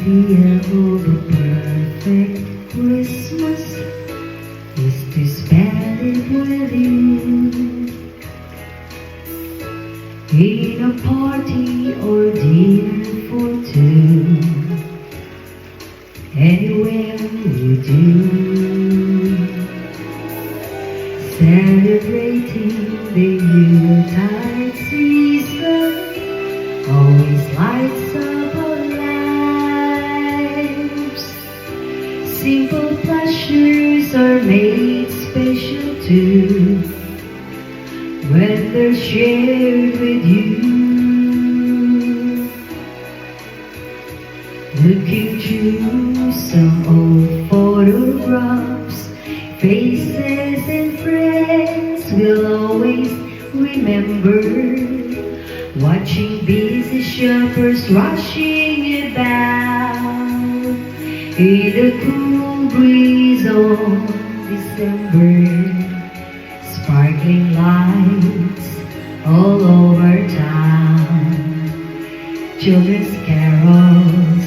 idea of a perfect Christmas is to spend it with you in a party or dinner for two, anywhere you do, celebrating the Yuletide season always lights up our lives. Simple pleasures are made special too when they're shared with you. Looking through some old photographs, faces and friends we'll always remember. Watching busy shoppers rushing about in the cool breeze of December. Sparkling lights all over town, children's carols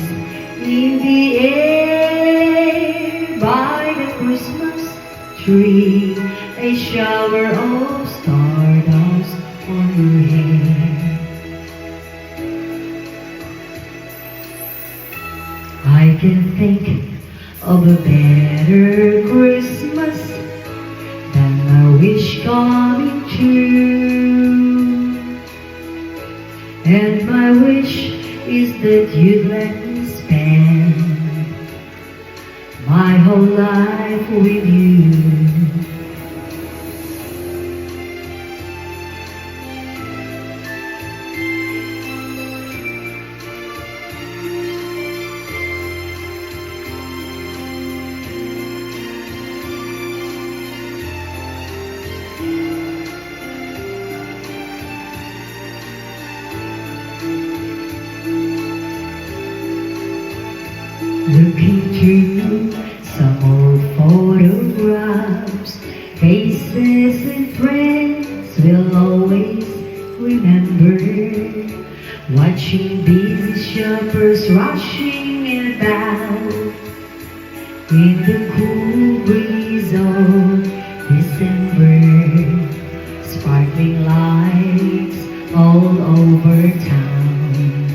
in the air. By the Christmas tree, a shower of stardust on your hair. I can think of a better Christmas than my wish coming true. And my wish is that you'd let me spend my whole life with you. Looking through some old photographs, faces and friends we'll always remember. Watching busy shoppers rushing about in the cool breeze of December. Sparkling lights all over town,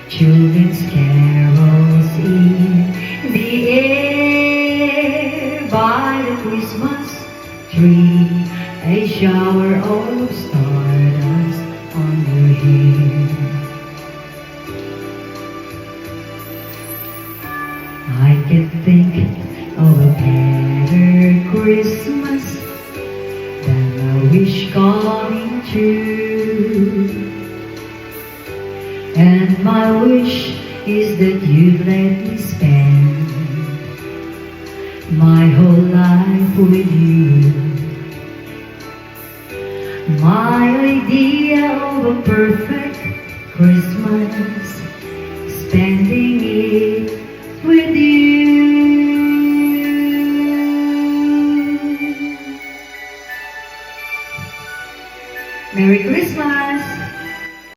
children's carols in the air. By the Christmas tree, a shower of stardust on your hair. I can think of a better Christmas than I wish coming true. And my wish is that you'd let me spend my whole life with you. My idea of a perfect Christmas, spending it with you. Merry Christmas!